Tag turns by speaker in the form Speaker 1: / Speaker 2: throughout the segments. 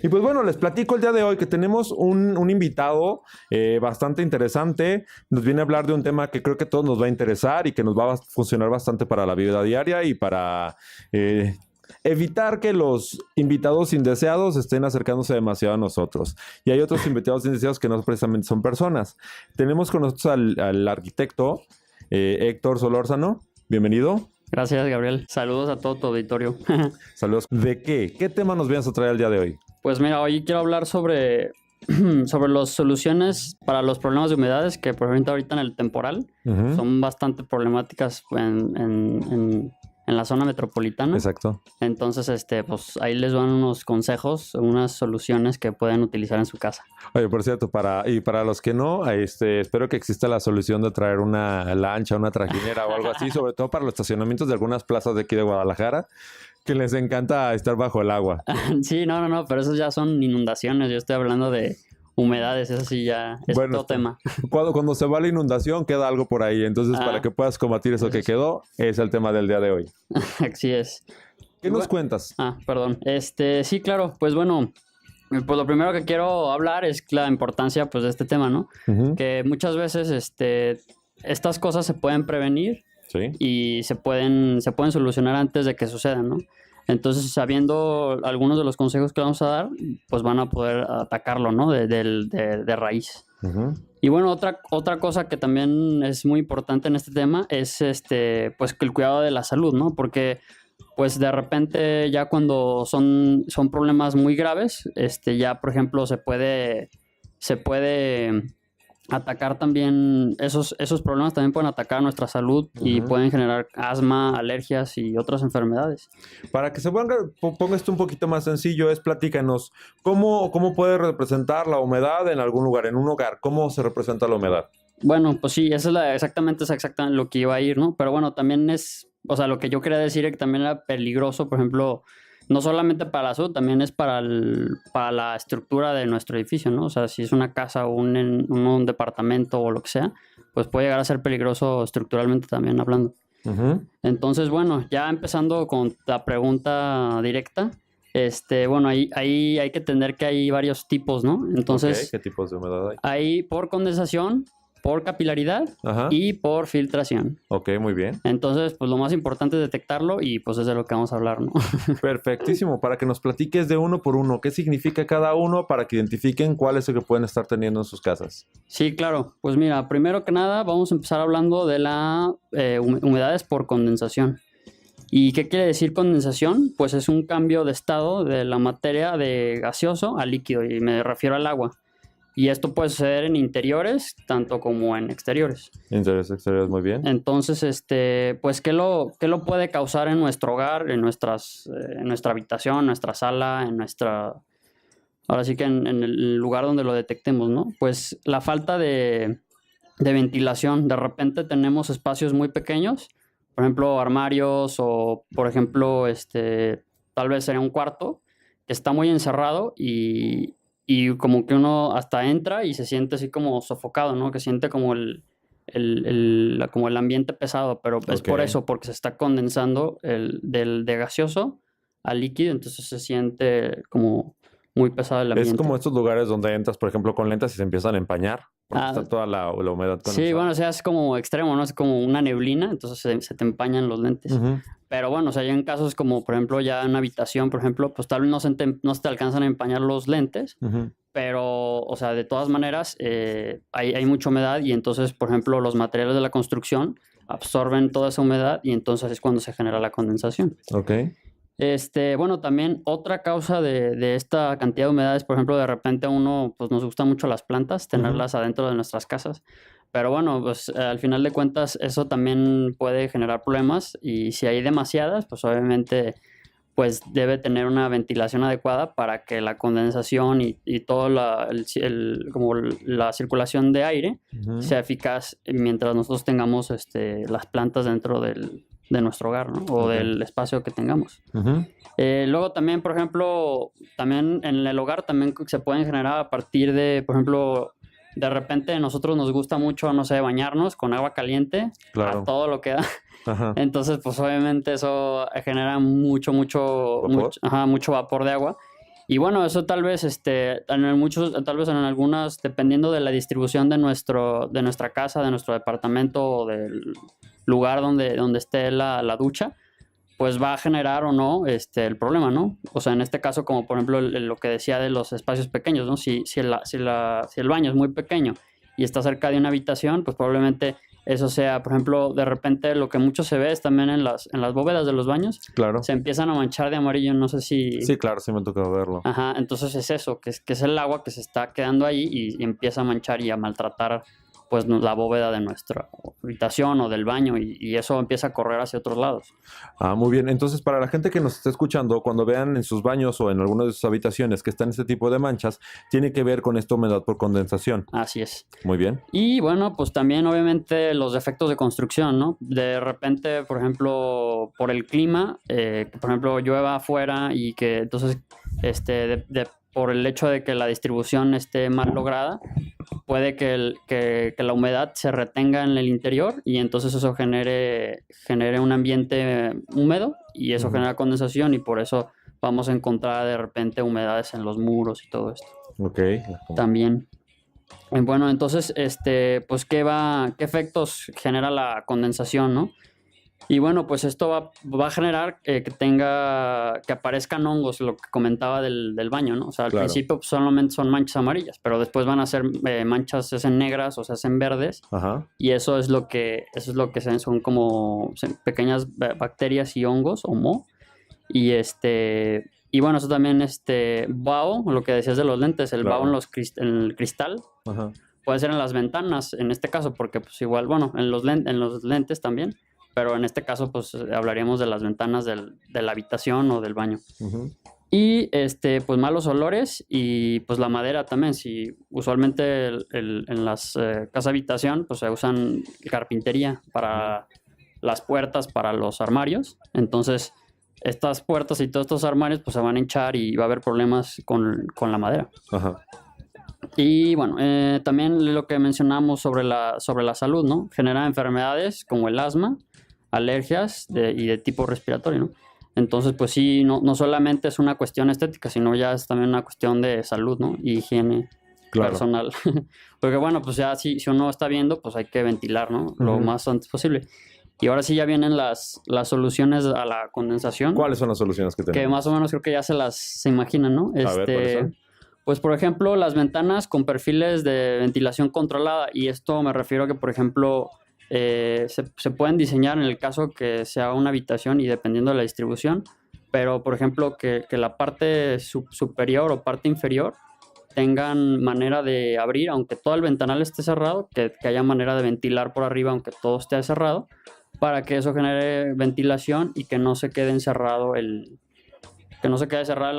Speaker 1: Y pues bueno, les platico el día de hoy que tenemos un invitado bastante interesante. Nos viene a hablar de un tema que creo que a todos nos va a interesar y que nos va a funcionar bastante para la vida diaria y para evitar que los invitados indeseados estén acercándose demasiado a nosotros. Y hay otros invitados indeseados que no precisamente son personas. Tenemos con nosotros al arquitecto Héctor Solórzano. Bienvenido.
Speaker 2: Gracias, Gabriel. Saludos a todo tu auditorio.
Speaker 1: Saludos. ¿De qué? ¿Qué tema nos vienes a traer el día de hoy?
Speaker 2: Pues mira, hoy quiero hablar sobre las soluciones para los problemas de humedades que por ejemplo ahorita en el temporal son bastante problemáticas en la zona metropolitana.
Speaker 1: Exacto.
Speaker 2: Entonces, pues ahí les dan unos consejos, unas soluciones que pueden utilizar en su casa.
Speaker 1: Oye, por cierto, para los que no, espero que exista la solución de traer una lancha, una trajinera o algo así, sobre todo para los estacionamientos de algunas plazas de aquí de Guadalajara, que les encanta estar bajo el agua.
Speaker 2: Sí, no, pero esos ya son inundaciones. Yo estoy hablando de humedades, eso sí ya es otro tema.
Speaker 1: Cuando se va la inundación queda algo por ahí, entonces para que puedas combatir eso que quedó, es el tema del día de hoy.
Speaker 2: Así es.
Speaker 1: ¿Qué nos cuentas?
Speaker 2: Perdón. Sí, claro, pues bueno, pues lo primero que quiero hablar es la importancia pues de este tema, ¿no? Que muchas veces estas cosas se pueden prevenir.
Speaker 1: Sí.
Speaker 2: Y se pueden solucionar antes de que sucedan, ¿no? Entonces, sabiendo algunos de los consejos que vamos a dar, pues van a poder atacarlo, ¿no? De raíz. Y bueno, otra cosa que también es muy importante en este tema es pues el cuidado de la salud, ¿no? Porque pues de repente ya cuando son problemas muy graves, ya por ejemplo se puede atacar también, esos problemas también pueden atacar nuestra salud y pueden generar asma, alergias y otras enfermedades.
Speaker 1: Para que se ponga esto un poquito más sencillo, platícanos, ¿cómo puede representar la humedad en algún lugar, en un hogar? ¿Cómo se representa la humedad?
Speaker 2: Bueno, pues sí, eso es exactamente lo que iba a ir, ¿no? Pero bueno, también lo que yo quería decir es que también era peligroso, por ejemplo, no solamente para la salud, también es para la estructura de nuestro edificio, ¿no? O sea, si es una casa o un departamento o lo que sea, pues puede llegar a ser peligroso estructuralmente también hablando. Entonces, bueno, ya empezando con la pregunta directa, bueno, ahí hay que entender que hay varios tipos, ¿no? Entonces,
Speaker 1: ¿qué tipos de humedad hay?
Speaker 2: Hay por condensación, por capilaridad y por filtración.
Speaker 1: Ok, muy bien.
Speaker 2: Entonces, pues lo más importante es detectarlo y pues es de lo que vamos a hablar, ¿no?
Speaker 1: Perfectísimo. Para que nos platiques de uno por uno, ¿qué significa cada uno para que identifiquen cuál es el que pueden estar teniendo en sus casas?
Speaker 2: Sí, claro. Pues mira, primero que nada vamos a empezar hablando de la humedades por condensación. ¿Y qué quiere decir condensación? Pues es un cambio de estado de la materia de gaseoso a líquido y me refiero al agua. Y esto puede suceder en interiores, tanto como en exteriores.
Speaker 1: Interiores, exteriores, muy bien.
Speaker 2: Entonces, pues, ¿qué lo puede causar en nuestro hogar, en nuestra habitación, nuestra sala, ahora sí que en el lugar donde lo detectemos, ¿no? Pues la falta de ventilación. De repente tenemos espacios muy pequeños, por ejemplo, armarios o, por ejemplo, tal vez sería un cuarto que está muy encerrado y como que uno hasta entra y se siente así como sofocado, ¿no? Que siente como como el ambiente pesado, pero es por eso, porque se está condensando de gaseoso a líquido, entonces se siente como muy pesado el ambiente.
Speaker 1: Es como estos lugares donde entras, por ejemplo, con lentes y se empiezan a empañar, porque está toda la humedad condensada.
Speaker 2: Sí, bueno, o sea, es como extremo, ¿no? Es como una neblina, entonces se te empañan los lentes. Pero bueno, o sea, hay en casos como, por ejemplo, ya en una habitación, por ejemplo, pues tal vez no se te alcanzan a empañar los lentes, pero, o sea, de todas maneras, hay mucha humedad y entonces, por ejemplo, los materiales de la construcción absorben toda esa humedad y entonces es cuando se genera la condensación.
Speaker 1: Ok.
Speaker 2: Bueno, también otra causa de esta cantidad de humedades, por ejemplo, de repente a uno, pues nos gustan mucho las plantas, tenerlas adentro de nuestras casas. Pero bueno, pues al final de cuentas eso también puede generar problemas y si hay demasiadas, pues obviamente pues debe tener una ventilación adecuada para que la condensación y toda como la circulación de aire sea eficaz mientras nosotros tengamos las plantas dentro de nuestro hogar, ¿no? O del espacio que tengamos. Luego también, por ejemplo, también en el hogar también se pueden generar a partir de, por ejemplo, de repente a nosotros nos gusta mucho, no sé, bañarnos con agua caliente, a todo lo que da. Entonces, pues obviamente eso genera mucho vapor de agua. Y bueno, eso tal vez, tal vez en algunas, dependiendo de la distribución de nuestra casa, de nuestro departamento o del lugar donde esté la ducha, pues va a generar o no el problema, ¿no? O sea, en este caso, como por ejemplo lo que decía de los espacios pequeños, ¿no? Si el baño es muy pequeño y está cerca de una habitación, pues probablemente eso sea, por ejemplo, de repente lo que mucho se ve es también en las bóvedas de los baños,
Speaker 1: Claro.
Speaker 2: se empiezan a manchar de amarillo, no sé si...
Speaker 1: Sí, claro, sí me ha tocado verlo.
Speaker 2: Ajá, entonces es eso, que es el agua que se está quedando ahí y empieza a manchar y a maltratar pues la bóveda de nuestra habitación o del baño y eso empieza a correr hacia otros lados.
Speaker 1: Muy bien. Entonces, para la gente que nos está escuchando, cuando vean en sus baños o en alguna de sus habitaciones que están este tipo de manchas, tiene que ver con esta humedad por condensación.
Speaker 2: Así es.
Speaker 1: Muy bien.
Speaker 2: Y bueno, pues también obviamente los defectos de construcción, ¿no? De repente, por ejemplo, por el clima, que por ejemplo llueva afuera y que entonces, por el hecho de que la distribución esté mal lograda, puede que la humedad se retenga en el interior y entonces eso genere un ambiente húmedo y eso genera condensación y por eso vamos a encontrar de repente humedades en los muros y todo esto.
Speaker 1: Ok.
Speaker 2: También. Bueno, entonces, pues, ¿qué efectos genera la condensación, no? Y bueno, pues esto va a generar que aparezcan hongos, lo que comentaba del baño, ¿no? O sea, al principio pues, solamente son manchas amarillas, pero después van a ser manchas, se hacen negras o se hacen verdes. Ajá. Y eso es lo que son como pequeñas bacterias y hongos, o moho. Y bueno, eso también, vaho, lo que decías de los lentes, el vaho en el cristal. Ajá. Puede ser en las ventanas, en este caso, porque pues igual, bueno, en los lentes también. Pero en este caso, pues hablaríamos de las ventanas de la habitación o del baño. Uh-huh. Y pues malos olores y pues la madera también. Si usualmente en las casas habitación, pues se usan carpintería para las puertas, para los armarios. Entonces, estas puertas y todos estos armarios, pues se van a hinchar y va a haber problemas con la madera. Ajá. Y bueno, también lo que mencionamos sobre la salud, ¿no? Genera enfermedades como el asma, alergias y de tipo respiratorio, ¿no? Entonces, pues sí, no solamente es una cuestión estética, sino ya es también una cuestión de salud, ¿no? Y higiene personal. Porque bueno, pues ya si uno está viendo, pues hay que ventilar, ¿no? Lo más antes posible. Y ahora sí ya vienen las soluciones a la condensación.
Speaker 1: ¿Cuáles son las soluciones que tenemos?
Speaker 2: Que más o menos creo que ya se imaginan, ¿no?
Speaker 1: A ver, ¿cuáles son?
Speaker 2: Pues, por ejemplo, las ventanas con perfiles de ventilación controlada. Y esto me refiero a que, por ejemplo, se pueden diseñar en el caso que sea una habitación y dependiendo de la distribución. Pero, por ejemplo, que la parte superior o parte inferior tengan manera de abrir, aunque todo el ventanal esté cerrado, que haya manera de ventilar por arriba, aunque todo esté cerrado, para que eso genere ventilación y que no se quede encerrado el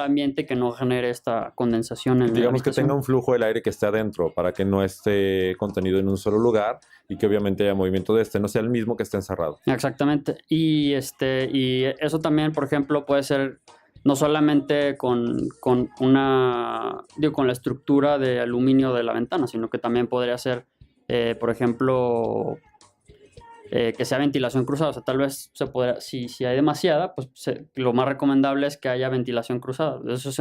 Speaker 2: ambiente y que no genere esta condensación en
Speaker 1: Digamos que tenga un flujo del aire que esté adentro para que no esté contenido en un solo lugar y que obviamente haya movimiento no sea el mismo que esté encerrado.
Speaker 2: Exactamente. Y eso también, por ejemplo, puede ser no solamente con la estructura de aluminio de la ventana, sino que también podría ser, por ejemplo, que sea ventilación cruzada. O sea, tal vez se podrá, si hay demasiada, pues lo más recomendable es que haya ventilación cruzada. Eso es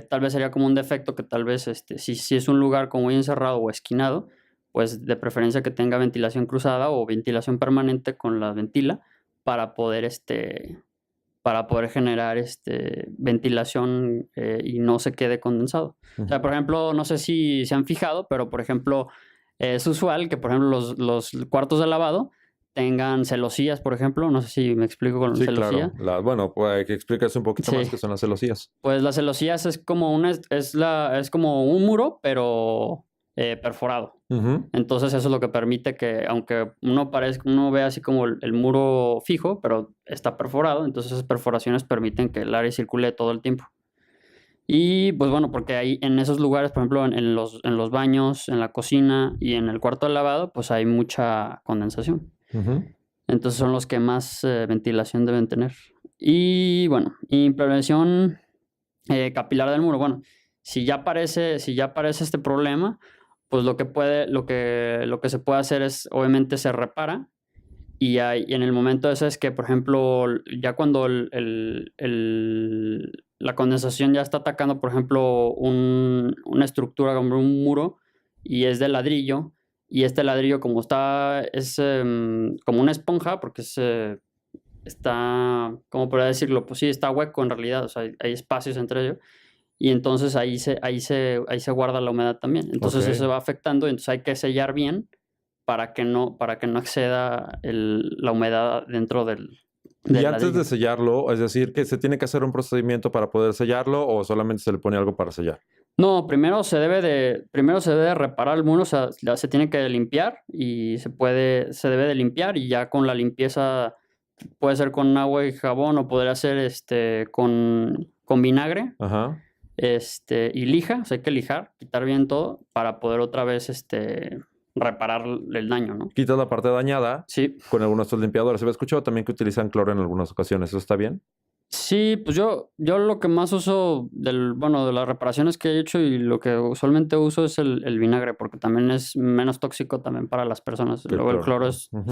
Speaker 2: tal vez sería como un defecto que tal vez si es un lugar como muy encerrado o esquinado, pues de preferencia que tenga ventilación cruzada o ventilación permanente con la ventila para poder generar ventilación y no se quede condensado. Uh-huh. O sea, por ejemplo, no sé si se han fijado, pero por ejemplo, es usual que, por ejemplo, los cuartos de lavado tengan celosías, por ejemplo. No sé si me explico con celosía.
Speaker 1: Claro. Bueno, pues hay que explicarse un poquito más qué son las celosías.
Speaker 2: Pues las celosías es como como un muro, pero perforado. Uh-huh. Entonces eso es lo que permite que, aunque uno vea así como el muro fijo, pero está perforado, entonces esas perforaciones permiten que el aire circule todo el tiempo. Y pues bueno, porque ahí en esos lugares, por ejemplo, en los baños, en la cocina y en el cuarto de lavado, pues hay mucha condensación. Uh-huh. Entonces son los que más ventilación deben tener. Y bueno, implementación capilar del muro. Bueno, si ya aparece este problema, pues lo que se puede hacer es, obviamente, se repara. Y en el momento ese es que, por ejemplo, ya cuando la condensación ya está atacando, por ejemplo, una estructura como un muro y es de ladrillo, y este ladrillo como es como una esponja, porque está, ¿cómo podría decirlo? Pues sí, está hueco en realidad, o sea, hay espacios entre ellos. Y entonces ahí se guarda la humedad también. Entonces
Speaker 1: Ok.
Speaker 2: eso va afectando, entonces hay que sellar bien para que no exceda la humedad dentro del
Speaker 1: Y antes
Speaker 2: ladrillo.
Speaker 1: de sellarlo, es decir, que se tiene que hacer un procedimiento para poder sellarlo o solamente se le pone algo para sellar.
Speaker 2: No, primero se debe de reparar el muro, o sea, se tiene que limpiar y se debe de limpiar y ya con la limpieza puede ser con agua y jabón o podría ser con vinagre.
Speaker 1: Ajá.
Speaker 2: Y lija, o sea, hay que lijar, quitar bien todo para poder otra vez reparar el daño, ¿no?
Speaker 1: Quitas la parte dañada
Speaker 2: Sí.
Speaker 1: con algunos de estos limpiadores. Se me escuchado también que utilizan cloro en algunas ocasiones. ¿Eso está bien?
Speaker 2: Sí, pues yo lo que más uso de las reparaciones que he hecho y lo que usualmente uso es el vinagre, porque también es menos tóxico también para las personas.
Speaker 1: Que
Speaker 2: Luego el cloro es
Speaker 1: Ujú.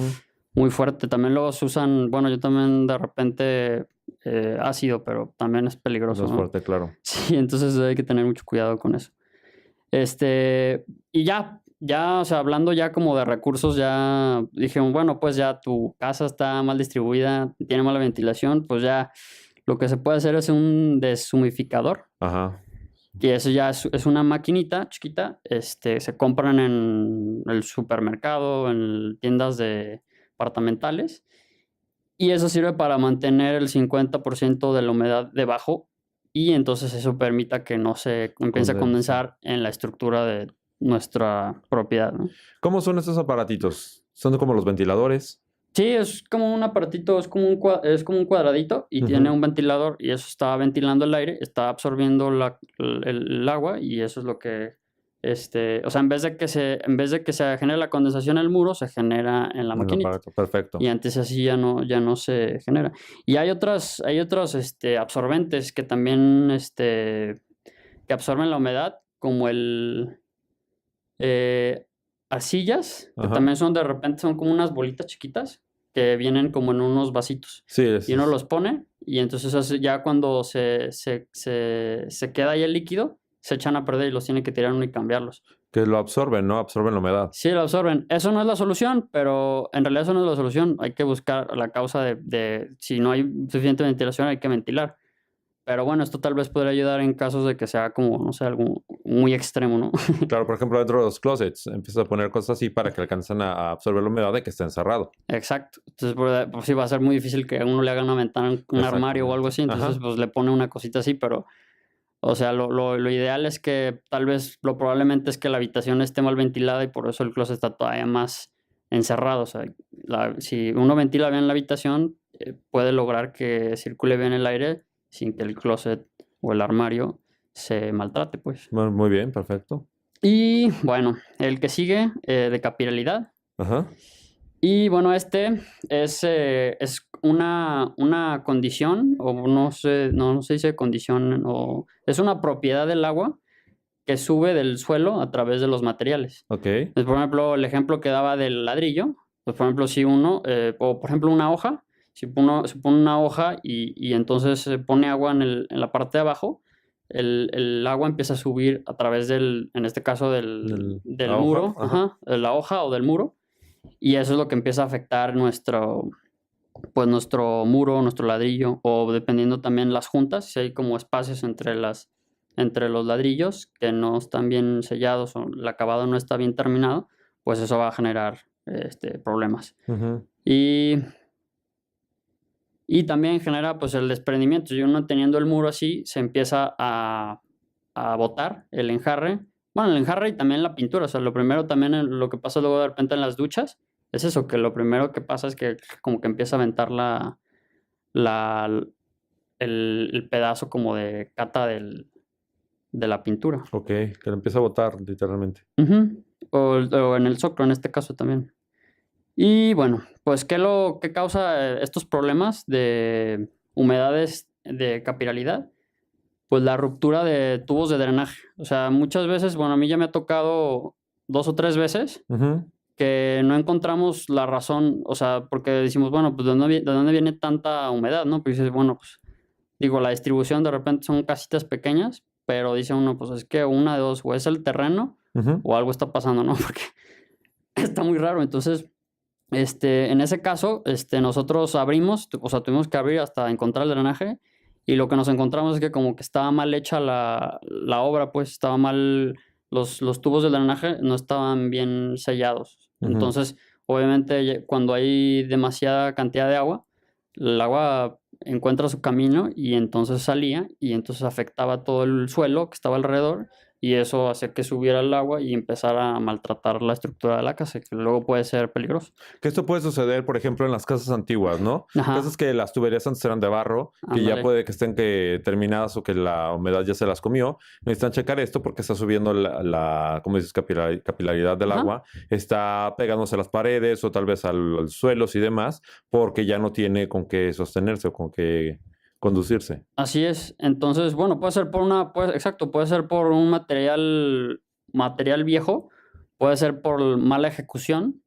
Speaker 2: muy fuerte. También luego se usan, bueno, yo también de repente ácido, pero también es peligroso,
Speaker 1: No es
Speaker 2: ¿no?
Speaker 1: fuerte, claro.
Speaker 2: Sí, entonces hay que tener mucho cuidado con eso. Y ya, o sea, hablando ya como de recursos, ya dije, bueno, pues ya tu casa está mal distribuida, tiene mala ventilación, pues ya lo que se puede hacer es un deshumificador,
Speaker 1: Ajá.
Speaker 2: que eso ya es una maquinita chiquita, se compran en el supermercado, en tiendas departamentales, y eso sirve para mantener el 50% de la humedad debajo y entonces eso permita que no se empiece a condensar en la estructura de nuestra propiedad, ¿no?
Speaker 1: ¿Cómo son estos aparatitos? ¿Son como los ventiladores?
Speaker 2: Sí, es como un aparatito, es como un cuadradito y tiene
Speaker 1: Ujú.
Speaker 2: un ventilador y eso está ventilando el aire, está absorbiendo el agua y eso es lo que, o sea, en vez de que se genere la condensación en el muro, se genera en la
Speaker 1: Un
Speaker 2: maquinita.
Speaker 1: aparato, perfecto.
Speaker 2: Y antes así ya no se genera. Y hay otros absorbentes que también que absorben la humedad, como eh, arcillas, que
Speaker 1: Ajá.
Speaker 2: también de repente son como unas bolitas chiquitas que vienen como en unos vasitos.
Speaker 1: Sí,
Speaker 2: Y uno los pone y entonces ya cuando se queda ahí el líquido, se echan a perder y los tiene que tirar uno y cambiarlos.
Speaker 1: que lo absorben, ¿no? Absorben la humedad.
Speaker 2: Sí, lo absorben. Eso no es la solución, pero en realidad eso no es la solución. Hay que buscar la causa de si no hay suficiente ventilación, hay que ventilar. Pero bueno, esto tal vez podría ayudar en casos de que sea como, no sé, algo muy extremo, ¿no?
Speaker 1: Claro, por ejemplo, dentro de los closets empiezas a poner cosas así para que alcancen a absorber la humedad de que esté encerrado.
Speaker 2: Exacto. Entonces, pues sí va a ser muy difícil que a uno le haga una ventana, un armario o algo así. Entonces,
Speaker 1: Ajá.
Speaker 2: pues le pone una cosita así, pero, o sea, lo ideal es que tal vez, lo probablemente es que la habitación esté mal ventilada y por eso el closet está todavía más encerrado. O sea, si uno ventila bien la habitación, puede lograr que circule bien el aire sin que el closet o el armario se maltrate, pues.
Speaker 1: Muy bien, perfecto.
Speaker 2: Y bueno, el que sigue de capilaridad.
Speaker 1: Ajá.
Speaker 2: Y bueno, es una condición, o no sé, no se dice condición, o es una propiedad del agua que sube del suelo a través de los materiales.
Speaker 1: Ok.
Speaker 2: Entonces, por ejemplo, el ejemplo que daba del ladrillo, pues por ejemplo, si o por ejemplo una hoja, si uno se pone una hoja y entonces se pone agua en la parte de abajo, el agua empieza a subir a través en este caso del
Speaker 1: la
Speaker 2: muro,
Speaker 1: hoja, ajá.
Speaker 2: de la hoja o del muro, y eso es lo que empieza a afectar nuestro muro, nuestro ladrillo, o dependiendo también las juntas, si hay como espacios entre los ladrillos que no están bien sellados o el acabado no está bien terminado, pues eso va a generar problemas.
Speaker 1: Ujú.
Speaker 2: Y también genera pues el desprendimiento. Si uno teniendo el muro así, se empieza a botar el enjarre. Bueno, el enjarre y también la pintura. O sea, lo primero también lo que pasa luego de repente en las duchas es eso, que lo primero que pasa es que como que empieza a aventar el pedazo como de cata de la pintura.
Speaker 1: Ok, que lo empieza a botar literalmente.
Speaker 2: Ujú. O en el zoclo en este caso también. Y bueno, pues ¿qué causa estos problemas de humedades de capilaridad? Pues la ruptura de tubos de drenaje. O sea, muchas veces, bueno, a mí ya me ha tocado 2 o 3 veces
Speaker 1: Ujú.
Speaker 2: que no encontramos la razón, o sea, porque decimos, bueno, pues ¿de dónde viene tanta humedad, no? Pues dices, bueno, pues digo, la distribución de repente son casitas pequeñas, pero dice uno, pues es que una de dos, o es el terreno o algo está pasando, ¿no? Porque está muy raro. Entonces, en ese caso, nosotros abrimos, o sea, tuvimos que abrir hasta encontrar el drenaje y lo que nos encontramos es que como que estaba mal hecha la obra, pues estaba mal, los tubos del drenaje no estaban bien sellados. Entonces, obviamente, cuando hay demasiada cantidad de agua, el agua encuentra su camino y entonces salía y entonces afectaba todo el suelo que estaba alrededor y eso hacía que subiera el agua y empezara a maltratar la estructura de la casa, que luego puede ser peligroso.
Speaker 1: Que esto puede suceder, por ejemplo, en las casas antiguas, ¿no?
Speaker 2: Ajá.
Speaker 1: Casas que las tuberías antes eran de barro, que ya
Speaker 2: Ándale.
Speaker 1: puede que estén terminadas o que la humedad ya se las comió. Necesitan checar esto porque está subiendo ¿cómo dices? Capilaridad del
Speaker 2: Ajá.
Speaker 1: agua. Está pegándose a las paredes o tal vez al suelos y demás, porque ya no tiene con qué sostenerse o con qué conducirse.
Speaker 2: Así es. Entonces, bueno, puede ser por exacto, puede ser por un material viejo, puede ser por mala ejecución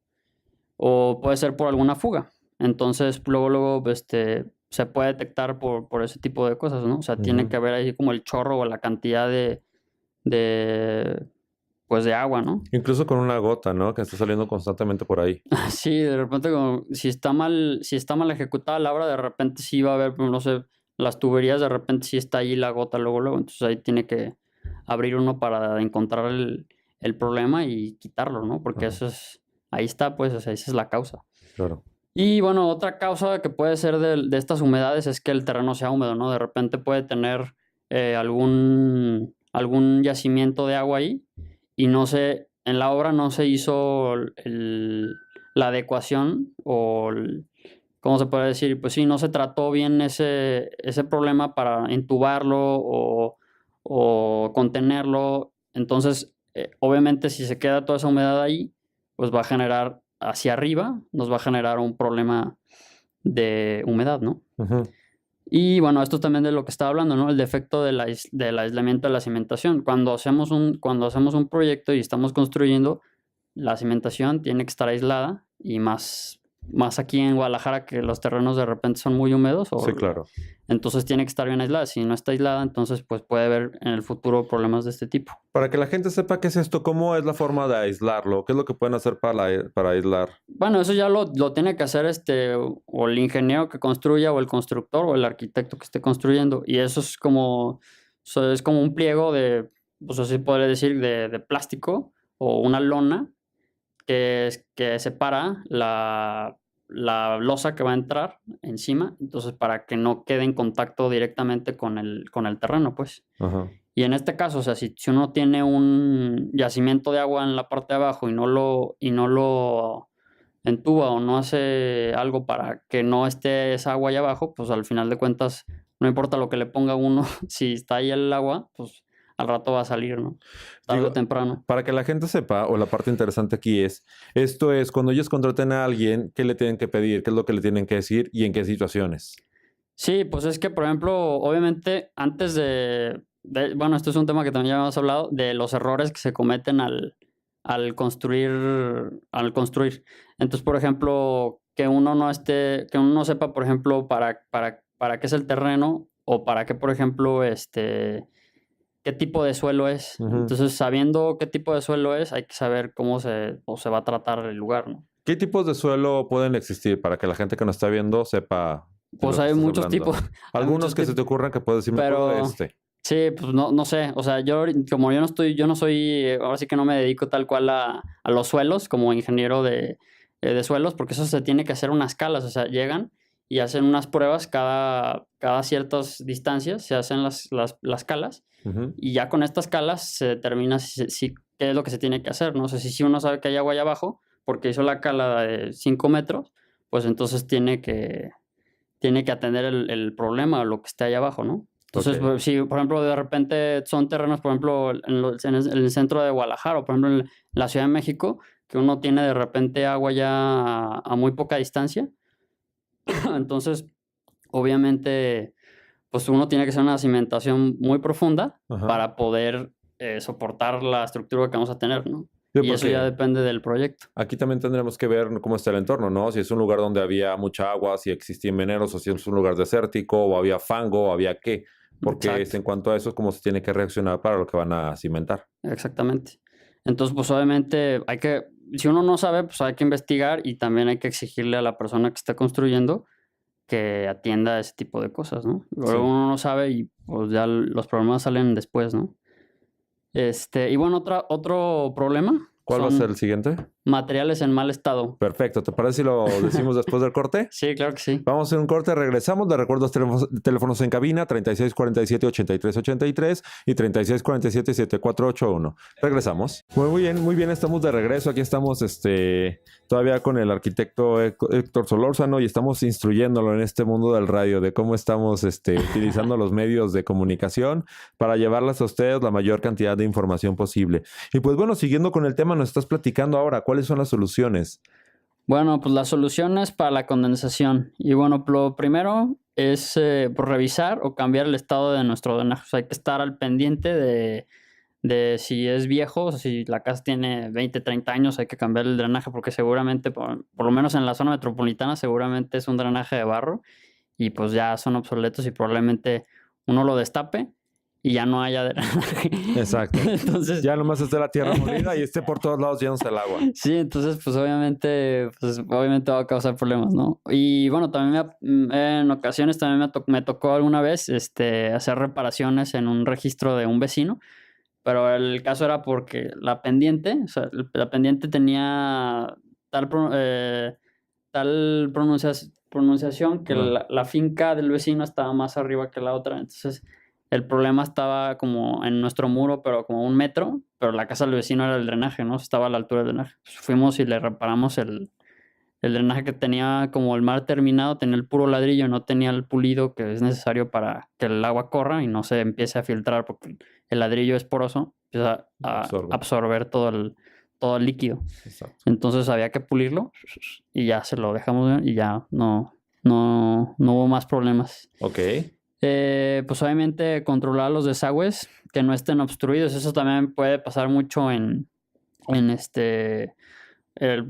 Speaker 2: o puede ser por alguna fuga. Entonces, luego, se puede detectar por ese tipo de cosas, ¿no? O sea, tiene que haber ahí como el chorro o la cantidad pues de agua, ¿no?
Speaker 1: Incluso con una gota, ¿no? Que está saliendo constantemente por ahí.
Speaker 2: Sí, de repente como si está mal ejecutada la obra, de repente sí va a haber, no sé, las tuberías, de repente sí está ahí la gota luego. Entonces ahí tiene que abrir uno para encontrar el problema y quitarlo, ¿no? Porque
Speaker 1: Ajá.
Speaker 2: ahí está, pues, o sea, esa es la causa.
Speaker 1: Claro.
Speaker 2: Y bueno, otra causa que puede ser de estas humedades es que el terreno sea húmedo, ¿no? De repente puede tener algún yacimiento de agua ahí y en la obra no se hizo la adecuación ¿cómo se puede decir? Pues sí, no se trató bien ese problema para entubarlo o contenerlo. Entonces, obviamente, si se queda toda esa humedad ahí, pues va a generar hacia arriba, nos va a generar un problema de humedad, ¿no?
Speaker 1: Ujú.
Speaker 2: Y bueno, esto también de lo que estaba hablando, ¿no? El defecto del aislamiento de la cimentación. Cuando hacemos un proyecto y estamos construyendo, la cimentación tiene que estar aislada y más aquí en Guadalajara que los terrenos de repente son muy húmedos.
Speaker 1: Sí, claro.
Speaker 2: Entonces tiene que estar bien aislada. Si no está aislada, entonces pues puede haber en el futuro problemas de este tipo.
Speaker 1: Para que la gente sepa qué es esto, ¿cómo es la forma de aislarlo? ¿Qué es lo que pueden hacer para aislar?
Speaker 2: Bueno, eso ya lo tiene que hacer o el ingeniero que construya o el constructor o el arquitecto que esté construyendo. Y eso es como un pliego pues así podría decir, de plástico o una lona que separa la losa que va a entrar encima, entonces para que no quede en contacto directamente con el terreno, pues.
Speaker 1: Ajá.
Speaker 2: Y en este caso, o sea, si uno tiene un yacimiento de agua en la parte de abajo y no lo entuba o no hace algo para que no esté esa agua allá abajo, pues al final de cuentas, no importa lo que le ponga uno, si está ahí el agua, pues al rato va a salir, ¿no? Tarde o
Speaker 1: Digo,
Speaker 2: temprano.
Speaker 1: para que la gente sepa, o la parte interesante aquí esto es cuando ellos contraten a alguien, ¿qué le tienen que pedir? ¿Qué es lo que le tienen que decir? ¿Y en qué situaciones?
Speaker 2: Sí, pues es que, por ejemplo, obviamente, antes bueno, esto es un tema que también ya hemos hablado, de los errores que se cometen al construir. Entonces, por ejemplo, que uno no sepa, por ejemplo, para qué es el terreno o para qué, por ejemplo, qué tipo de suelo es.
Speaker 1: Ujú.
Speaker 2: Entonces, sabiendo qué tipo de suelo es, hay que saber cómo se va a tratar el lugar, ¿no?
Speaker 1: ¿Qué tipos de suelo pueden existir para que la gente que nos está viendo sepa de
Speaker 2: Pues
Speaker 1: lo que
Speaker 2: hay
Speaker 1: estás
Speaker 2: muchos
Speaker 1: hablando?
Speaker 2: tipos. Hay
Speaker 1: Algunos
Speaker 2: muchos
Speaker 1: que se te
Speaker 2: tipos.
Speaker 1: ocurran que puedes decirme
Speaker 2: Pero
Speaker 1: todo este.
Speaker 2: sí, pues no sé, o sea, como yo no soy, ahora sí que no me dedico tal cual a los suelos como ingeniero de suelos, porque eso se tiene que hacer unas escalas, o sea, llegan y hacen unas pruebas cada ciertas distancias, se hacen las escalas
Speaker 1: Ujú.
Speaker 2: y ya con estas escalas se determina qué es lo que se tiene que hacer, ¿no? O sea, si uno sabe que hay agua allá abajo, porque hizo la cala de 5 metros, pues entonces tiene que atender el problema o lo que esté allá abajo, ¿no? Entonces,
Speaker 1: Ok.
Speaker 2: pues, si, por ejemplo, de repente son terrenos, por ejemplo, en el centro de Guadalajara o, por ejemplo, en la Ciudad de México, que uno tiene de repente agua ya a muy poca distancia, entonces, obviamente, pues uno tiene que hacer una cimentación muy profunda
Speaker 1: Ajá.
Speaker 2: para poder soportar la estructura que vamos a tener, ¿no?
Speaker 1: Sí,
Speaker 2: Y eso
Speaker 1: porque
Speaker 2: ya depende del proyecto.
Speaker 1: aquí también tendremos que ver cómo está el entorno, ¿no? Si es un lugar donde había mucha agua, si existían venenos, o si es un lugar desértico, o había fango, o había qué. Porque
Speaker 2: Exacto,
Speaker 1: en cuanto a eso es como se tiene que reaccionar para lo que van a cimentar.
Speaker 2: exactamente. Entonces, pues obviamente si uno no sabe, pues hay que investigar y también hay que exigirle a la persona que está construyendo que atienda ese tipo de cosas, ¿no? Luego
Speaker 1: Sí.
Speaker 2: uno no sabe y pues ya los problemas salen después, ¿no? Y bueno, otro problema
Speaker 1: ¿Cuál va a ser el
Speaker 2: son
Speaker 1: siguiente?
Speaker 2: materiales en mal estado.
Speaker 1: Perfecto. ¿Te parece si lo decimos después del corte?
Speaker 2: Sí, claro que sí.
Speaker 1: Vamos a hacer un corte, regresamos. Les recuerdo los teléfonos en cabina: 3647-8383 y 3647-7481. Regresamos. Muy bien, estamos de regreso. Aquí estamos todavía con el arquitecto Héctor Solórzano y estamos instruyéndolo en este mundo del radio de cómo estamos utilizando los medios de comunicación para llevarles a ustedes la mayor cantidad de información posible. Y pues bueno, siguiendo con el tema, nos estás platicando ahora cuáles son las soluciones.
Speaker 2: Bueno, pues las soluciones para la condensación. Y bueno, lo primero es pues, revisar o cambiar el estado de nuestro drenaje. O sea, hay que estar al pendiente de si es viejo, o sea, si la casa tiene 20, 30 años, hay que cambiar el drenaje porque seguramente, por lo menos en la zona metropolitana, seguramente es un drenaje de barro y pues ya son obsoletos y probablemente uno lo destape y ya no haya drenaje.
Speaker 1: Exacto.
Speaker 2: Entonces,
Speaker 1: Ya nomás esté la tierra molida y esté por todos lados llenándose el agua.
Speaker 2: sí, entonces pues obviamente va a causar problemas, ¿no? Y bueno, también en ocasiones también me tocó alguna vez hacer reparaciones en un registro de un vecino, pero el caso era porque la pendiente, o sea, la pendiente tenía tal, pronunciación que
Speaker 1: Ah,
Speaker 2: la finca del vecino estaba más arriba que la otra, entonces el problema estaba como en nuestro muro, pero como 1 metro, pero la casa del vecino era el drenaje, ¿no? Estaba a la altura del drenaje. Pues fuimos y le reparamos el drenaje que tenía como el mar terminado, tenía el puro ladrillo, no tenía el pulido que es necesario para que el agua corra y no se empiece a filtrar porque el ladrillo es poroso, empieza a
Speaker 1: absorbe.
Speaker 2: absorber todo el líquido.
Speaker 1: Exacto.
Speaker 2: Entonces había que pulirlo y ya se lo dejamos y ya no hubo más problemas.
Speaker 1: Ok.
Speaker 2: Pues obviamente controlar los desagües que no estén obstruidos. Eso también puede pasar mucho en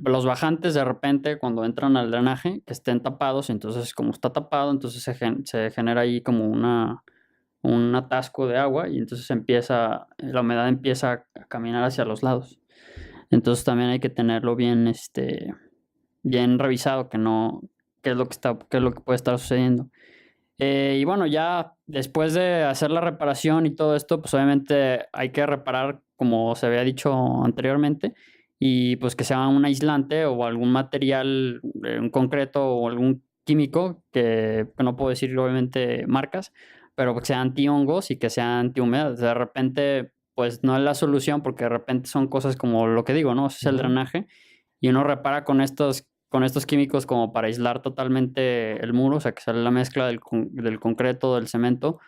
Speaker 2: los bajantes de repente cuando entran al drenaje que estén tapados. Entonces como está tapado, entonces se genera ahí como un atasco de agua y entonces la humedad empieza a caminar hacia los lados. Entonces también hay que tenerlo bien revisado, qué es lo que puede estar sucediendo. Y bueno, ya después de hacer la reparación y todo esto, pues obviamente hay que reparar, como se había dicho anteriormente, y pues que sea un aislante o algún material, un concreto o algún químico, que no puedo decir obviamente marcas, pero que sea antihongos y que sea antihumedad. De repente, pues no es la solución porque de repente son cosas como lo que digo, ¿no? Ese es el drenaje y uno repara con estos químicos como para aislar totalmente el muro, o sea, que sale la mezcla del concreto, del cemento,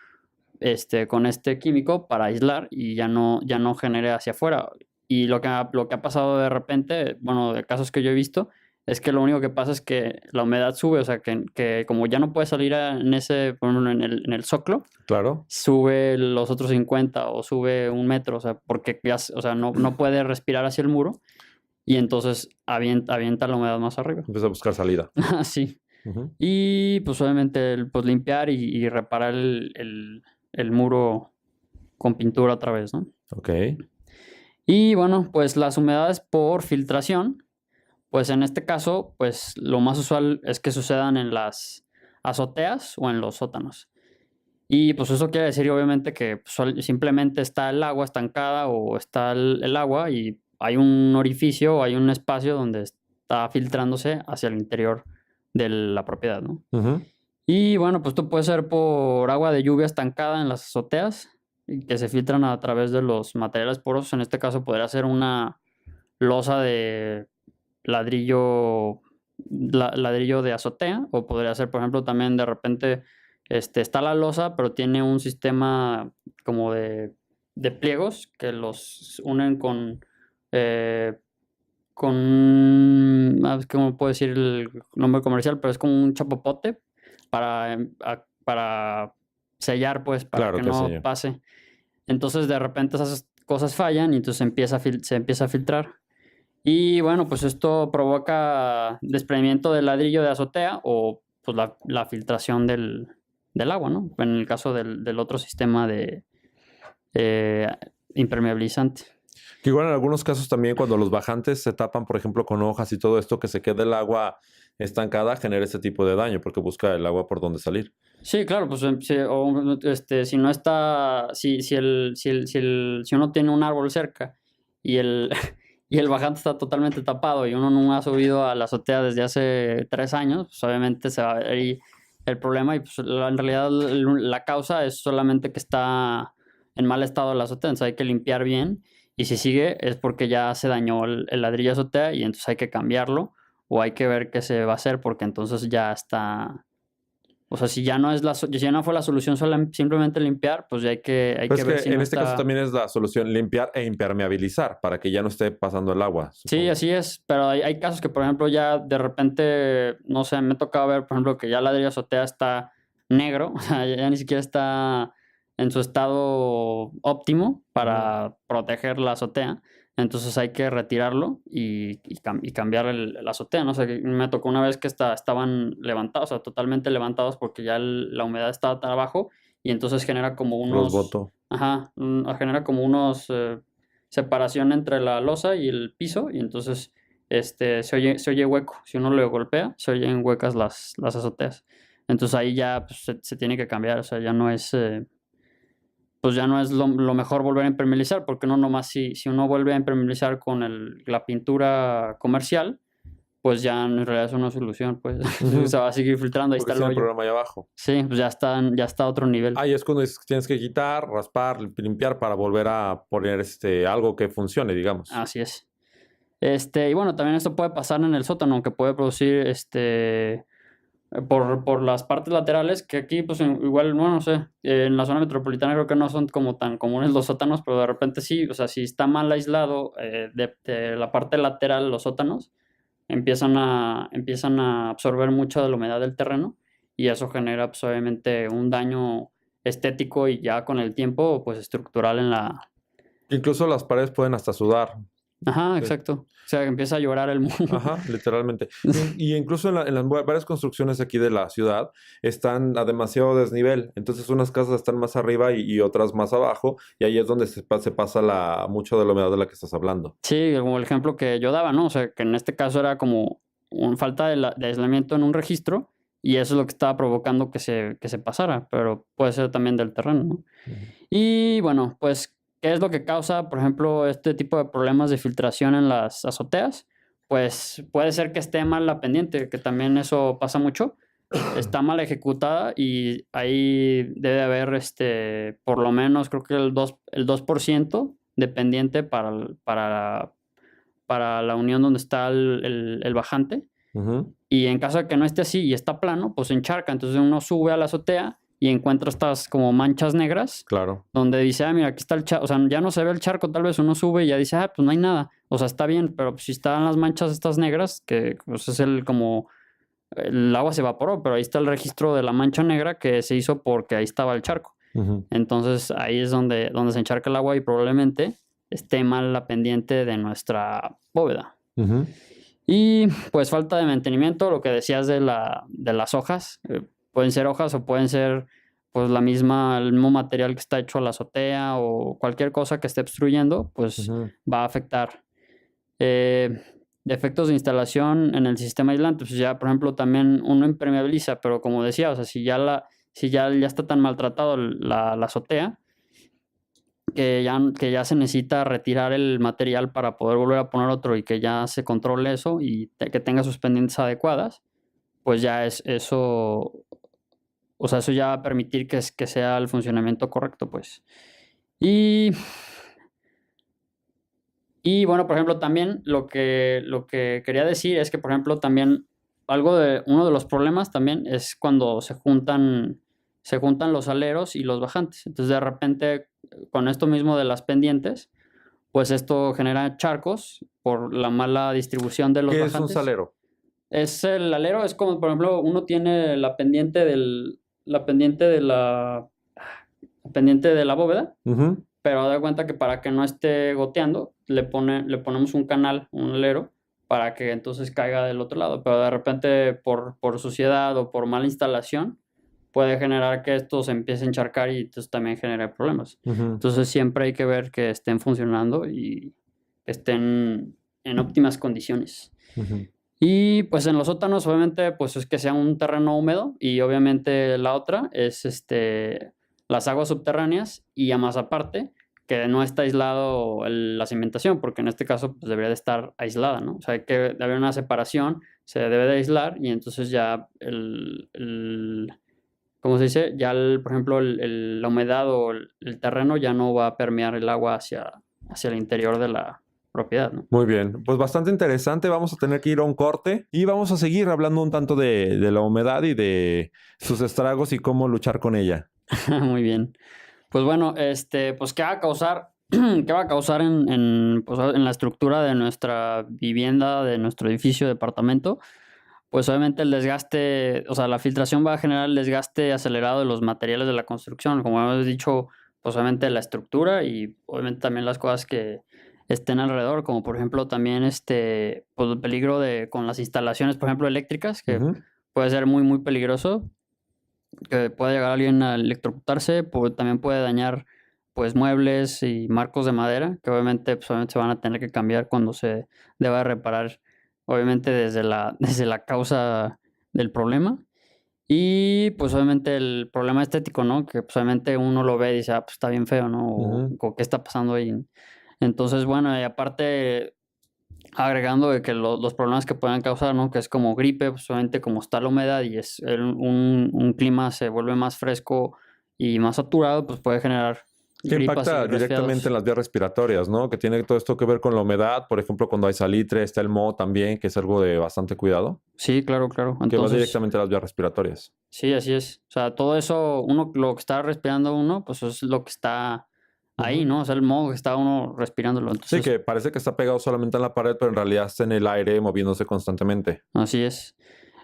Speaker 2: con este químico para aislar y ya no genere hacia afuera. Y lo que ha pasado de repente, bueno, de casos que yo he visto, es que lo único que pasa es que la humedad sube, o sea, que como ya no puede salir por ejemplo, en el zoclo,
Speaker 1: Claro.
Speaker 2: sube los otros 50 o sube 1 metro, o sea, porque ya, o sea, no puede respirar hacia el muro y entonces avienta la humedad más arriba.
Speaker 1: Empieza a buscar salida.
Speaker 2: Sí.
Speaker 1: Ujú.
Speaker 2: Y pues obviamente pues limpiar y reparar el muro con pintura otra vez, ¿no?
Speaker 1: Ok.
Speaker 2: Y bueno, pues las humedades por filtración, pues en este caso, pues lo más usual es que sucedan en las azoteas o en los sótanos. Y pues eso quiere decir obviamente que simplemente está el agua estancada o está el agua y hay un orificio o hay un espacio donde está filtrándose hacia el interior de la propiedad, ¿no?
Speaker 1: Ujú.
Speaker 2: Y bueno, pues esto puede ser por agua de lluvia estancada en las azoteas y que se filtran a través de los materiales porosos. En este caso podría ser una losa de ladrillo de azotea o podría ser, por ejemplo, también de repente está la losa, pero tiene un sistema como de pliegos que los unen eh, ¿cómo puedo decir el nombre comercial? Pero es como un chapopote para sellar, pues, para
Speaker 1: Claro
Speaker 2: que
Speaker 1: que
Speaker 2: no
Speaker 1: sí.
Speaker 2: pase. Entonces, de repente esas cosas fallan y entonces se empieza a filtrar. Y bueno, pues esto provoca desprendimiento del ladrillo de azotea o pues la filtración del agua, ¿no? En el caso del otro sistema de eh, impermeabilizante.
Speaker 1: Que igual en algunos casos también cuando los bajantes se tapan, por ejemplo, con hojas y todo esto, que se quede el agua estancada, genera ese tipo de daño porque busca el agua por donde salir.
Speaker 2: Sí, claro, pues si no está, si uno tiene un árbol cerca y el, y el bajante está totalmente tapado y uno no ha subido a la azotea desde hace 3 años, pues obviamente se va a ver ahí el problema y pues en realidad la causa es solamente que está en mal estado la azotea, entonces hay que limpiar bien y si sigue es porque ya se dañó el ladrillo de azotea y entonces hay que cambiarlo o hay que ver qué se va a hacer porque entonces ya está. O sea, si ya no es si ya no fue la solución simplemente limpiar, pues ya hay
Speaker 1: Pero
Speaker 2: que
Speaker 1: es
Speaker 2: ver
Speaker 1: que
Speaker 2: si
Speaker 1: en
Speaker 2: no
Speaker 1: este caso
Speaker 2: está.
Speaker 1: también es la solución limpiar e impermeabilizar para que ya no esté pasando el agua,
Speaker 2: Sí,
Speaker 1: supongo.
Speaker 2: así es, pero hay casos que, por ejemplo, ya de repente, no sé, me ha tocado ver, por ejemplo, que ya la ladrillo de azotea está negro, o sea, ya ni siquiera está en su estado óptimo para proteger la azotea. Entonces hay que retirarlo y cambiar la azotea, ¿no? O sea, que me tocó una vez que estaban levantados, o sea, totalmente levantados porque ya la humedad estaba tan abajo y entonces genera como
Speaker 1: Los
Speaker 2: unos,
Speaker 1: voto.
Speaker 2: ajá, genera como unos separación entre la losa y el piso y entonces se oye hueco. Si uno le golpea, se oyen huecas las azoteas. Entonces ahí ya pues, se tiene que cambiar, o sea, ya no es, pues ya no es lo mejor volver a impermeabilizar, porque no nomás si uno vuelve a impermeabilizar con la pintura comercial, pues ya en realidad es una solución, pues se va a seguir filtrando, ahí
Speaker 1: Porque
Speaker 2: está el
Speaker 1: tiene el
Speaker 2: hoyo.
Speaker 1: programa ahí abajo.
Speaker 2: Sí, pues ya está a otro nivel.
Speaker 1: Ahí es cuando tienes que quitar, raspar, limpiar para volver a poner algo que funcione, digamos.
Speaker 2: Así es. Y bueno, también esto puede pasar en el sótano, que puede producir por las partes laterales, que aquí, pues igual, bueno, no sé, en la zona metropolitana creo que no son como tan comunes los sótanos, pero de repente sí, o sea, si está mal aislado de la parte lateral, los sótanos, empiezan a absorber mucho de la humedad del terreno y eso genera, pues obviamente, un daño estético y ya con el tiempo, pues estructural en la.
Speaker 1: Incluso las paredes pueden hasta sudar.
Speaker 2: Ajá,
Speaker 1: Sí.
Speaker 2: exacto. O sea, que empieza a llorar el mundo.
Speaker 1: Ajá, literalmente. Y incluso en las varias construcciones aquí de la ciudad están a demasiado desnivel. Entonces unas casas están más arriba y otras más abajo. Y ahí es donde se pasa mucho de la humedad de la que estás hablando.
Speaker 2: Sí, como el ejemplo que yo daba, ¿no? O sea, que en este caso era como una falta de aislamiento en un registro y eso es lo que estaba provocando que se pasara, pero puede ser también del terreno, ¿no? Y bueno, pues, ¿qué es lo que causa, por ejemplo, este tipo de problemas de filtración en las azoteas? Pues puede ser que esté mal la pendiente, que también eso pasa mucho. Está mal ejecutada y ahí debe haber por lo menos creo que el 2% de pendiente para la unión donde está el bajante.
Speaker 1: Ujú.
Speaker 2: Y en caso de que no esté así y está plano, pues se encharca. Entonces uno sube a la azotea y encuentra estas como manchas negras
Speaker 1: Claro.
Speaker 2: donde dice, mira, aquí está el charco. O sea, ya no se ve el charco, tal vez uno sube y ya dice, pues no hay nada. O sea, está bien, pero si están las manchas estas negras, que pues es el agua se evaporó, pero ahí está el registro de la mancha negra que se hizo porque ahí estaba el charco.
Speaker 1: Ujú.
Speaker 2: Entonces ahí es donde se encharca el agua y probablemente esté mal la pendiente de nuestra bóveda.
Speaker 1: Ujú.
Speaker 2: Y pues falta de mantenimiento, lo que decías de las hojas. Pueden ser hojas o pueden ser pues el mismo material que está hecho a la azotea o cualquier cosa que esté obstruyendo, pues
Speaker 1: Ujú.
Speaker 2: va a afectar. Defectos de instalación en el sistema aislante, pues ya por ejemplo también uno impermeabiliza, pero como decía, o sea, si ya está tan maltratado la azotea, que ya se necesita retirar el material para poder volver a poner otro y que ya se controle eso y que tenga sus pendientes adecuadas, pues ya es eso, o sea, eso ya va a permitir que sea el funcionamiento correcto, pues. Y bueno, por ejemplo, también lo que quería decir es que, por ejemplo, también uno de los problemas también es cuando se juntan los aleros y los bajantes. Entonces, de repente, con esto mismo de las pendientes, pues esto genera charcos por la mala distribución de los
Speaker 1: ¿Qué es un
Speaker 2: bajantes.
Speaker 1: salero?
Speaker 2: El alero es como, por ejemplo, uno tiene la pendiente de la bóveda.
Speaker 1: Ujú.
Speaker 2: pero da cuenta que para que no esté goteando, le ponemos un canal, un alero, para que entonces caiga del otro lado. Pero de repente por suciedad o por mala instalación, puede generar que esto se empiece a encharcar y entonces también genera problemas. Entonces siempre hay que ver que estén funcionando y estén en óptimas condiciones. Y pues en los sótanos obviamente pues es que sea un terreno húmedo y obviamente la otra es las aguas subterráneas y a más aparte que no está aislado la cimentación, porque en este caso pues debería de estar aislada, ¿no? O sea, hay que haber una separación, se debe de aislar y entonces ya ¿cómo se dice? Ya, por ejemplo, la humedad o el terreno ya no va a permear el agua hacia el interior de la propiedad, ¿no?
Speaker 1: Muy bien, pues bastante interesante. Vamos a tener que ir a un corte y vamos a seguir hablando un tanto de la humedad y de sus estragos y cómo luchar con ella.
Speaker 2: Muy bien. Pues bueno, pues ¿qué va a causar? ¿Qué va a causar pues, en la estructura de nuestra vivienda, de nuestro edificio, departamento? Pues obviamente el desgaste, o sea, la filtración va a generar el desgaste acelerado de los materiales de la construcción, como hemos dicho, pues obviamente la estructura y obviamente también las cosas que estén alrededor, como por ejemplo también pues el peligro con las instalaciones, por ejemplo, eléctricas, que puede ser muy, muy peligroso, que puede llegar alguien a electrocutarse, también puede dañar pues muebles y marcos de madera, que obviamente se van a tener que cambiar cuando se deba reparar, obviamente desde la causa del problema. Y pues obviamente el problema estético, ¿no? Que pues obviamente uno lo ve y dice, pues está bien feo, ¿no? O ¿qué está pasando ahí? Entonces, bueno, y aparte agregando de que los problemas que puedan causar, ¿no? Que es como gripe, pues obviamente como está la humedad y es un clima se vuelve más fresco y más saturado, pues puede generar
Speaker 1: que
Speaker 2: gripas
Speaker 1: impacta
Speaker 2: y resfriados.
Speaker 1: directamente en las vías respiratorias, ¿no? Que tiene todo esto que ver con la humedad. Por ejemplo, cuando hay salitre, está el moho también, que es algo de bastante cuidado.
Speaker 2: Sí, claro, claro.
Speaker 1: Que va
Speaker 2: Entonces,
Speaker 1: directamente a las vías respiratorias.
Speaker 2: sí, así es. O sea, todo eso, lo que está respirando uno, pues es lo que está ahí, ¿no? O sea, el moho que está uno respirándolo. Entonces,
Speaker 1: Sí, que parece que está pegado solamente a la pared, pero en realidad está en el aire moviéndose constantemente.
Speaker 2: así es.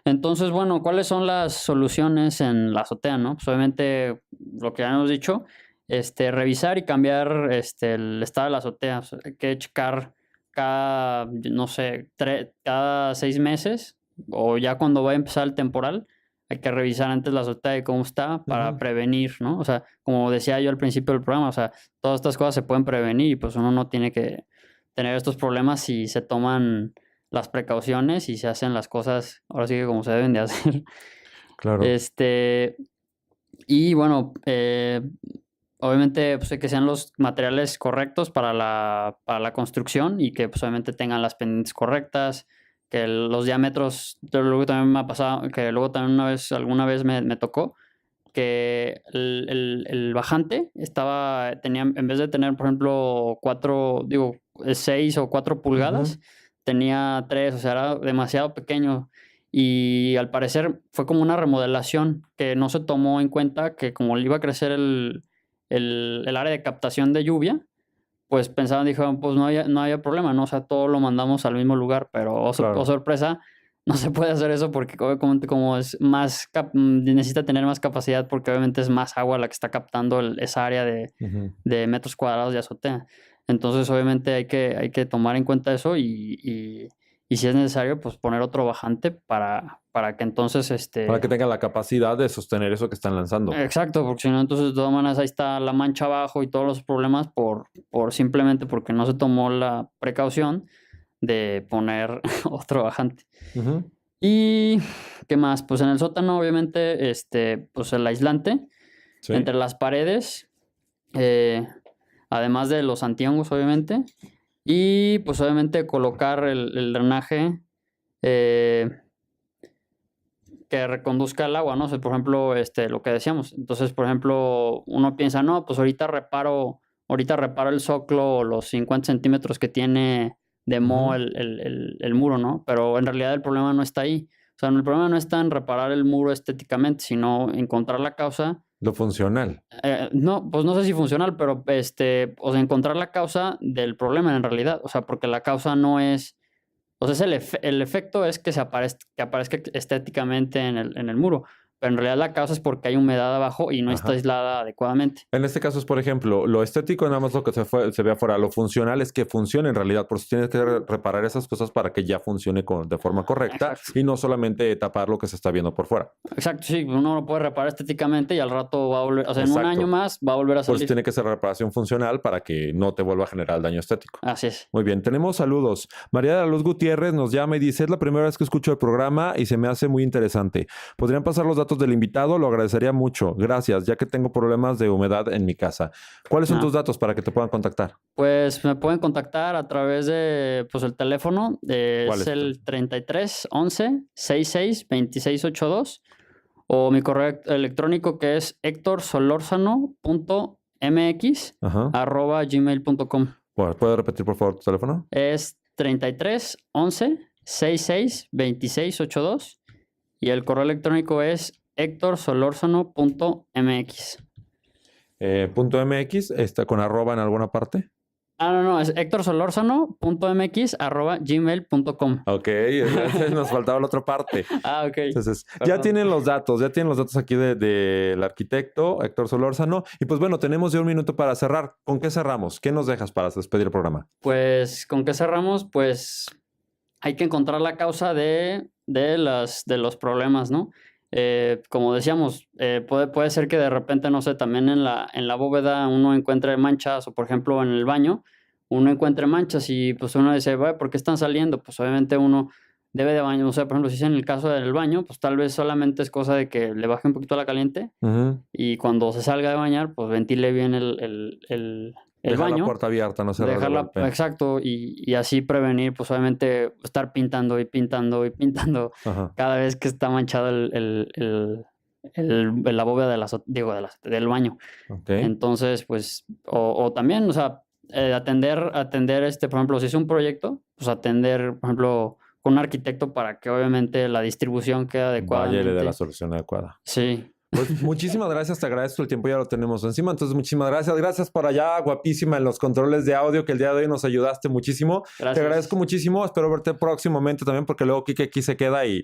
Speaker 2: Entonces, bueno, ¿cuáles son las soluciones en la azotea, no? Pues obviamente, lo que ya hemos dicho, revisar y cambiar el estado de la azotea. O sea, hay que checar cada, no sé, cada 6 meses o ya cuando va a empezar el temporal, hay que revisar antes la azotea de cómo está para prevenir, ¿no? O sea, como decía yo al principio del programa, o sea, todas estas cosas se pueden prevenir y pues uno no tiene que tener estos problemas si se toman las precauciones y se hacen las cosas ahora sí que como se deben de hacer.
Speaker 1: Claro.
Speaker 2: Y bueno, obviamente pues, que sean los materiales correctos para la construcción y que pues, obviamente tengan las pendientes correctas, que los diámetros, luego también me ha pasado, que luego también alguna vez me tocó, que el bajante tenía, en vez de tener, por ejemplo, 6 o 4 pulgadas, tenía 3, o sea, era demasiado pequeño. Y al parecer fue como una remodelación que no se tomó en cuenta que como iba a crecer el área de captación de lluvia, pues dijeron, pues no había problema, ¿no? O sea, todo lo mandamos al mismo lugar, pero sorpresa, no se puede hacer eso porque obviamente como es más, necesita tener más capacidad porque obviamente es más agua la que está captando esa área de metros cuadrados de azotea. Entonces, obviamente hay que tomar en cuenta eso y si es necesario, pues poner otro bajante para que entonces
Speaker 1: Para que tengan la capacidad de sostener eso que están lanzando.
Speaker 2: Exacto, porque si no, entonces de todas maneras ahí está la mancha abajo y todos los problemas por simplemente porque no se tomó la precaución de poner otro bajante. Y ¿qué más? Pues en el sótano, obviamente, pues el aislante entre las paredes, además de los antihongos, obviamente. Y pues obviamente colocar el drenaje que reconduzca el agua, ¿no? O sea, por ejemplo, lo que decíamos. Entonces, por ejemplo, uno piensa, no, pues ahorita reparo el zoclo o los 50 centímetros que tiene de moho el muro, ¿no? Pero en realidad el problema no está ahí. O sea, el problema no está en reparar el muro estéticamente, sino encontrar la causa.
Speaker 1: Lo funcional.
Speaker 2: No, pues no sé si funcional, pero o sea, encontrar la causa del problema en realidad. O sea, porque la causa no es. O sea, el efecto es que aparezca estéticamente en el muro, pero en realidad la causa es porque hay humedad abajo y no está aislada adecuadamente.
Speaker 1: En este caso es, por ejemplo, lo estético nada más lo que se ve afuera, lo funcional es que funcione en realidad, por eso tienes que reparar esas cosas para que ya funcione de forma correcta. Exacto. Y no solamente tapar lo que se está viendo por fuera.
Speaker 2: Exacto, sí, uno lo puede reparar estéticamente y al rato va a volver, o sea, en un año más va a volver a salir.
Speaker 1: Pues tiene que ser reparación funcional para que no te vuelva a generar el daño estético.
Speaker 2: Así es.
Speaker 1: Muy bien, tenemos saludos. María de la Luz Gutiérrez nos llama y dice, es la primera vez que escucho el programa y se me hace muy interesante. ¿Podrían pasar los datos del invitado? Lo agradecería mucho. Gracias, ya que tengo problemas de humedad en mi casa. ¿Cuáles son tus datos para que te puedan contactar?
Speaker 2: Pues me pueden contactar a través de el teléfono. Es el 33 11 66 26 82 o mi correo electrónico que es hectorsolorzano.mx@gmail.com.
Speaker 1: Bueno, ¿puedo repetir por favor tu teléfono?
Speaker 2: Es 33 11 66 26 82 y el correo electrónico es hectorsolorzano.mx.
Speaker 1: .mx, ¿está con arroba en alguna parte?
Speaker 2: No, es hectorsolorzano.mx@gmail.com.
Speaker 1: Ok, nos faltaba la otra parte.
Speaker 2: Ok.
Speaker 1: Entonces, ya tienen los datos aquí del arquitecto Héctor Solórzano. Y pues bueno, tenemos ya un minuto para cerrar. ¿Con qué cerramos? ¿Qué nos dejas para despedir el programa?
Speaker 2: Pues, ¿con qué cerramos? Pues hay que encontrar la causa de los problemas, ¿no? Como decíamos, puede ser que de repente, no sé, también en la bóveda uno encuentre manchas o, por ejemplo, en el baño uno encuentre manchas y pues uno dice, ¿por qué están saliendo? Pues obviamente uno debe de bañar, o sea, por ejemplo, si es en el caso del baño, pues tal vez solamente es cosa de que le baje un poquito la caliente y cuando se salga de bañar, pues ventile bien el
Speaker 1: dejar
Speaker 2: baño.
Speaker 1: La puerta abierta, no cerrarla.
Speaker 2: Exacto, y así prevenir, pues obviamente estar pintando y pintando y pintando cada vez que está manchado la bóveda del baño.
Speaker 1: Okay.
Speaker 2: Entonces, pues, o también, o sea, atender, por ejemplo, si es un proyecto, pues atender, por ejemplo, con un arquitecto para que obviamente la distribución quede adecuada.
Speaker 1: Vaya, le dé la solución adecuada.
Speaker 2: Sí.
Speaker 1: Pues muchísimas gracias, te agradezco el tiempo, ya lo tenemos encima, entonces muchísimas gracias. Gracias por allá, guapísima en los controles de audio, que el día de hoy nos ayudaste muchísimo. Gracias. Te agradezco muchísimo, espero verte próximamente también, porque luego Kike aquí se queda y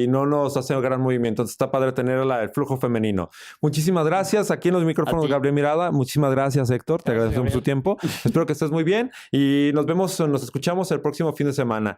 Speaker 1: no nos hace un gran movimiento, entonces está padre tener el flujo femenino. Muchísimas gracias, aquí en los micrófonos Gabriel Mirada, muchísimas gracias Héctor, te agradecemos tu tiempo, espero que estés muy bien y nos escuchamos el próximo fin de semana.